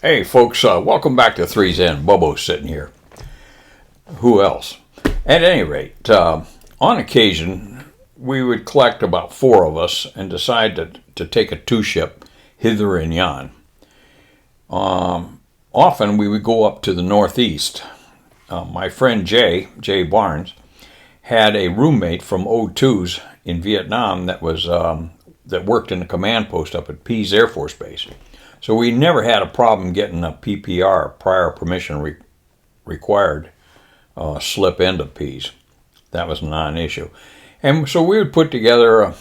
Hey folks, welcome back to Three's End. Bobo's sitting here. Who else? At any rate, on occasion, we would collect about four of us and decide to take a two-ship hither and yon. Often we would go up to the northeast. My friend Jay Barnes, had a roommate from O2s in Vietnam that worked in the command post up at Pease Air Force Base. So we never had a problem getting a PPR, prior permission required, slip into Pease. That was not an issue. And so we would put together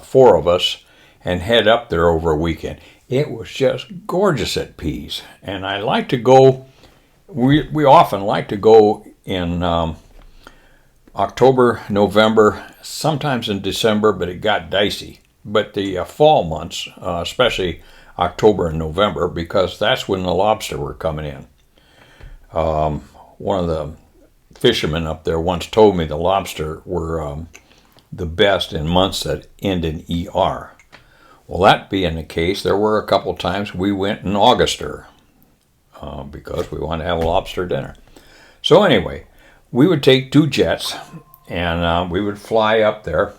four of us and head up there over a weekend. It was just gorgeous at Pease. And I like to go, we often like to go in October, November, sometimes in December, but it got dicey. But the fall months, especially October and November, because that's when the lobster were coming in. One of the fishermen up there once told me the lobster were the best in months that end in ER. Well, that being the case, there were a couple times we went in Auguster because we wanted to have a lobster dinner. So anyway, we would take two jets and we would fly up there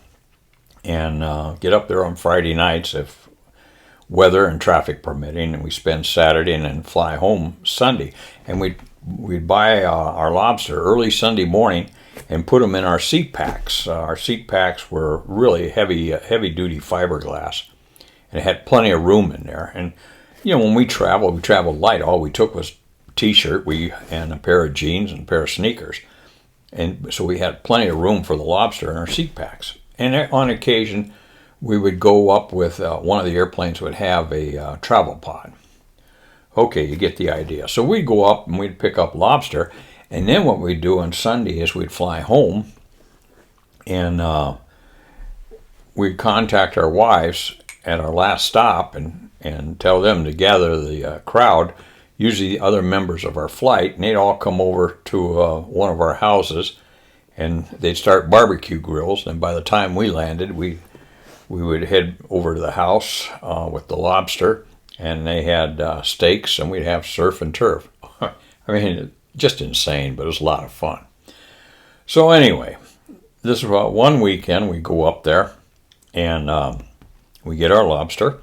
and get up there on Friday nights if weather and traffic permitting, and we spend Saturday and then fly home Sunday. And we'd buy our lobster early Sunday morning and put them in our seat packs. Our seat packs were really heavy-duty fiberglass, and it had plenty of room in there. And you know, when we traveled light. All we took was a T-shirt, and a pair of jeans and a pair of sneakers, and so we had plenty of room for the lobster in our seat packs. And on occasion, we would go up with one of the airplanes would have a travel pod. Okay, you get the idea. So we'd go up and we'd pick up lobster, and then what we'd do on Sunday is we'd fly home, and we'd contact our wives at our last stop and tell them to gather the crowd, usually the other members of our flight, and they'd all come over to one of our houses, and they'd start barbecue grills, and by the time we landed, we would head over to the house with the lobster, and they had steaks, and we'd have surf and turf. I mean, just insane, but it was a lot of fun. So anyway, this is one weekend we go up there, and we get our lobster.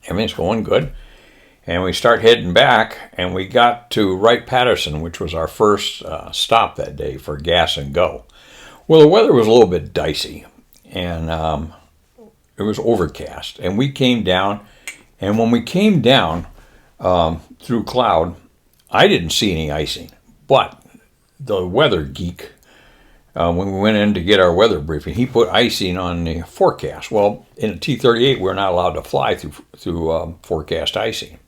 Everything's going good. And we start heading back, and we got to Wright-Patterson, which was our first stop that day for gas and go. Well, the weather was a little bit dicey, and it was overcast. And we came down, and when we came down through cloud, I didn't see any icing. But the weather geek, when we went in to get our weather briefing, he put icing on the forecast. Well, in a T-38, we're not allowed to fly through forecast icing.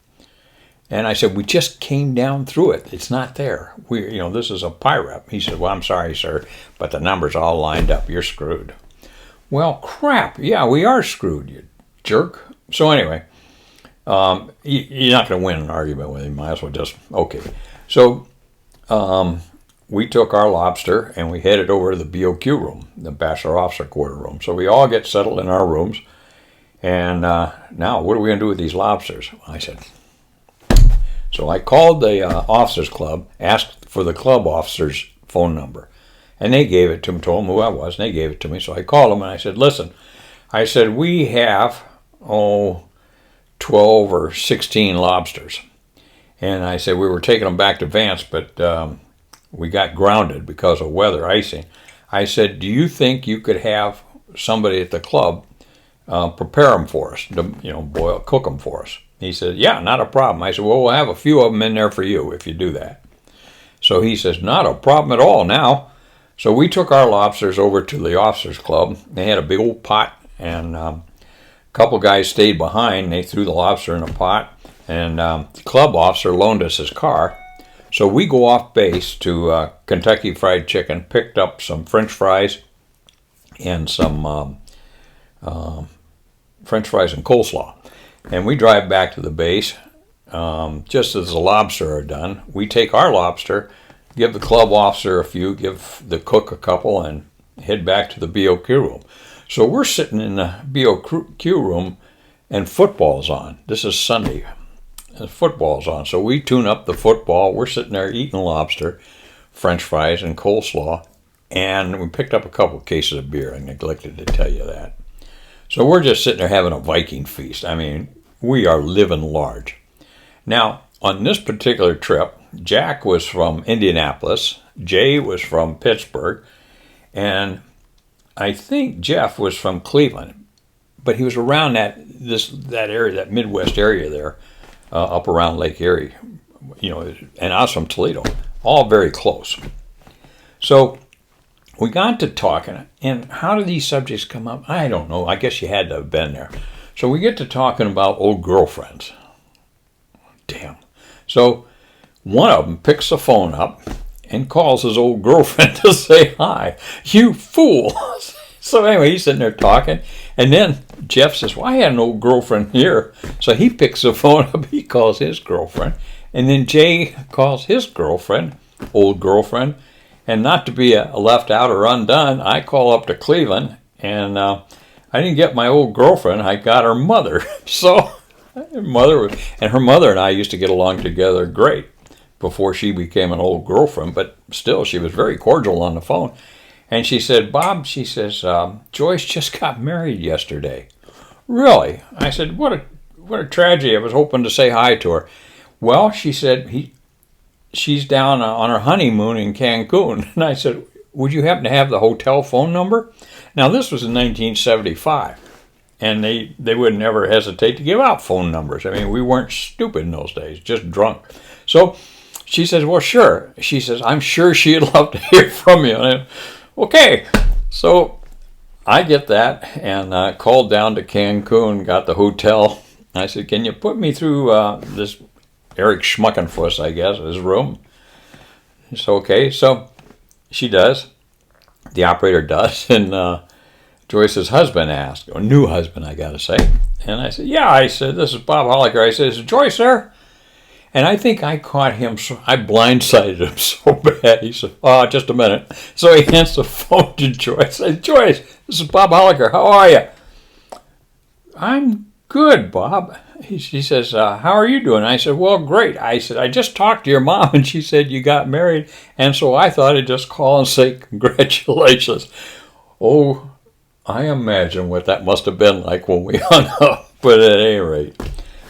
And I said, we just came down through it. It's not there. This is a PIREP. He said, well, I'm sorry, sir, but the numbers all lined up. You're screwed. Well, crap. Yeah, we are screwed, you jerk. So anyway, you're not going to win an argument with him. Might as well just, okay. So we took our lobster and we headed over to the BOQ room, the Bachelor Officer Quarter room. So we all get settled in our rooms. And now, what are we going to do with these lobsters? I said, so I called the officers club, asked for the club officer's phone number. And they gave it to me, told them who I was, and they gave it to me. So I called them and I said, listen, I said, we have, 12 or 16 lobsters. And I said, we were taking them back to Vance, but we got grounded because of weather icing. I said, do you think you could have somebody at the club prepare them for us, cook them for us? He said, yeah, not a problem. I said, well, we'll have a few of them in there for you if you do that. So he says, not a problem at all now. So we took our lobsters over to the officers club. They had a big old pot, and a couple guys stayed behind. They threw the lobster in a pot, and the club officer loaned us his car. So we go off base to Kentucky Fried Chicken, picked up some French fries and some French fries and coleslaw. And we drive back to the base. Just as the lobster are done, we take our lobster, give the club officer a few, give the cook a couple, and head back to the BOQ room. So we're sitting in the BOQ room, and football's on. This is Sunday. the football's on. So we tune up the football. We're sitting there eating lobster, French fries, and coleslaw. And we picked up a couple of cases of beer. I neglected to tell you that. So we're just sitting there having a Viking feast. I mean, we are living large. Now, on this particular trip, Jack was from Indianapolis, Jay was from Pittsburgh, and I think Jeff was from Cleveland. But he was around that area, that Midwest area there, up around Lake Erie, and I was from Toledo, all very close. So we got to talking, and how do these subjects come up? I don't know. I guess you had to have been there. So we get to talking about old girlfriends. Damn. So one of them picks the phone up and calls his old girlfriend to say hi. You fool. So anyway, he's sitting there talking, and then Jeff says, well, I had an old girlfriend here. So he picks the phone up, he calls his girlfriend, and then Jay calls his girlfriend, old girlfriend, and not to be left out or undone, I call up to Cleveland, and I didn't get my old girlfriend, I got her mother. So her mother and I used to get along together great before she became an old girlfriend, but still she was very cordial on the phone. And she said, Bob, she says, Joyce just got married yesterday. Really? I said, what a tragedy. I was hoping to say hi to her. Well, she said, she's down on her honeymoon in Cancun. And I said, would you happen to have the hotel phone number? Now, this was in 1975. And they would never hesitate to give out phone numbers. I mean, we weren't stupid in those days, just drunk. So she says, well, sure. She says, I'm sure she'd love to hear from you. And okay. So I get that and called down to Cancun, got the hotel. I said, can you put me through this Eric Schmuckenfuss, I guess, his room? It's okay. So she does. The operator does. And Joyce's husband asked, or new husband, I got to say. And I said, yeah. I said, this is Bob Holliker. I said, is Joyce there? And I think I caught him, I blindsided him so bad. He said, oh, just a minute. So he hands the phone to Joyce. I said, Joyce, this is Bob Holliker. How are you? I'm good, Bob. She says, how are you doing? I said, well, great. I said, I just talked to your mom, and she said you got married. And so I thought I'd just call and say congratulations. Oh, I imagine what that must have been like when we hung up. But at any rate,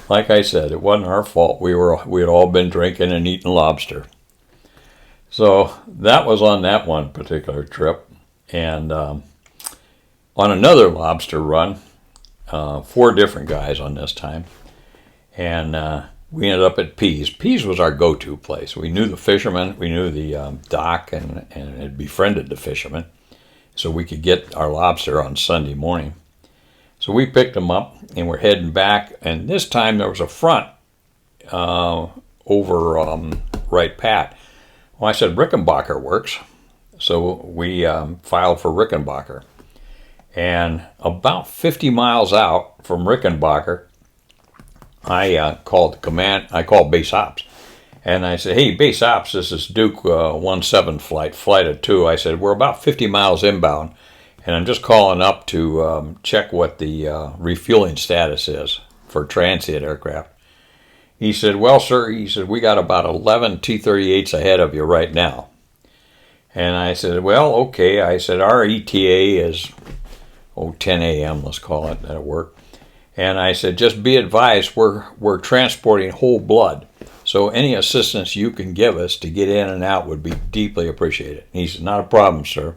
like I said, it wasn't our fault. We had all been drinking and eating lobster. So that was on that one particular trip. And on another lobster run, 4 different guys on this time. And we ended up at Pease. Pease was our go-to place. We knew the fishermen. We knew the dock and had befriended the fishermen. So we could get our lobster on Sunday morning. So we picked them up and we're heading back. And this time there was a front over Wright Pat. Well, I said Rickenbacker works. So we filed for Rickenbacker. And about 50 miles out from Rickenbacker, I called command. I called base ops. And I said, hey, base ops, this is Duke 17 flight of 2. I said, we're about 50 miles inbound, and I'm just calling up to check what the refueling status is for transient aircraft. He said, well, sir, he said, we got about 11 T-38s ahead of you right now. And I said, well, okay. I said, our ETA is, 10 a.m., let's call it, that'll work. And I said, just be advised, we're transporting whole blood. So any assistance you can give us to get in and out would be deeply appreciated. And he said, not a problem, sir.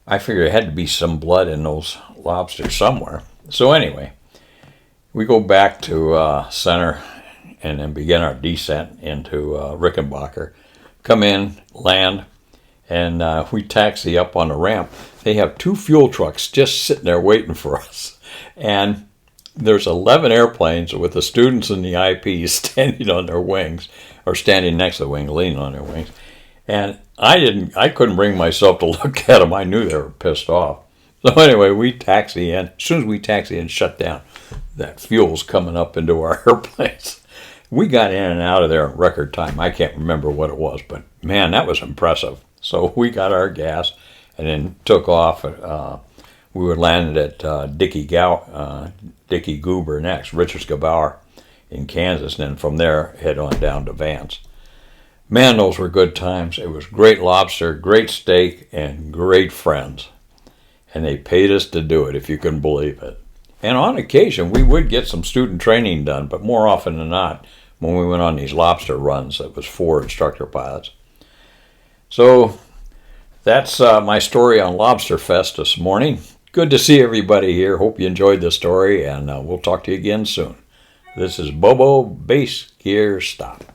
I figured there had to be some blood in those lobsters somewhere. So anyway, we go back to center and then begin our descent into Rickenbacker. Come in, land, and we taxi up on the ramp. They have 2 fuel trucks just sitting there waiting for us. And there's 11 airplanes with the students and the IPs standing on their wings, or standing next to the wing, leaning on their wings. And I couldn't bring myself to look at them. I knew they were pissed off. So anyway, we taxi in. As soon as we taxi in, shut down. That fuel's coming up into our airplanes. We got in and out of there in record time. I can't remember what it was, but man, that was impressive. So we got our gas and then took off. We were landed at Dickie Goober next, Richard Scabauer. in Kansas, and then from there head on down to Vance. Man, those were good times. It was great lobster, great steak, and great friends. And they paid us to do it, if you can believe it. And on occasion, we would get some student training done, but more often than not, when we went on these lobster runs, it was for instructor pilots. So that's my story on Lobsterfest this morning. Good to see everybody here. Hope you enjoyed the story, and we'll talk to you again soon. This is Bobo Base Gear Stop.